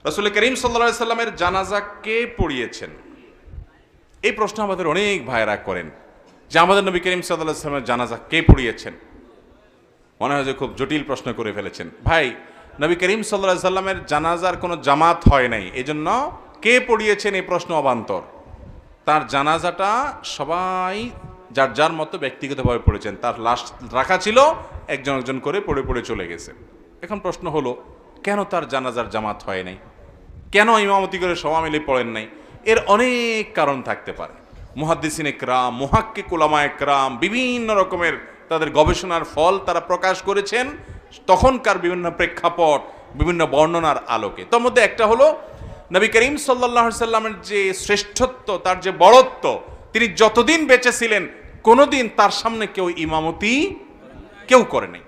রাসূল করিম সাল্লাল্লাহু আলাইহি সাল্লামের জানাজা কে পড়িয়েছেন? এই প্রশ্ন আমাদের অনেক ভাইরা করেন যে আমাদের নবী করিম সাল্লাল্লাহু আলাইহি সাল্লামের জানাজা কে পড়িয়েছেন। মনে হয় যে খুব জটিল প্রশ্ন করে ফেলেছেন। ভাই, নবী করিম সাল্লাল্লাহু আলাইহি সাল্লামের জানাজার কোনো জামাত হয় নাই, এজন্য কে পড়িয়েছেন এই প্রশ্ন অবান্তর। তার জানাজাটা সবাই যার যার মতো ব্যক্তিগতভাবে পড়েছেন। তার লাশ রাখা ছিল, একজন একজন করে পড়ে পড়ে চলে গেছে। এখন প্রশ্ন হলো, কেন তার জানাজার জামাত হয় নাই? কেন ইমামতি করে সবাই মিলে পড়েন নাই? এর অনেক কারণ থাকতে পারে। মুহাদ্দিসিন একরাম, মুহাক্কিক উলামা একরাম বিভিন্ন রকমের তাদের গবেষণার ফল তারা প্রকাশ করেছেন তখনকার বিভিন্ন প্রেক্ষাপট, বিভিন্ন বর্ণনার আলোকে। তার মধ্যে একটা হলো, নবী করিম সাল্লাল্লাহু আলাইহি সাল্লামের যে শ্রেষ্ঠত্ব, তার যে বড়ত্ব, তিনি যতদিন বেঁচে ছিলেন কোনোদিন তার সামনে কেউ ইমামতি কেউ করে নাই।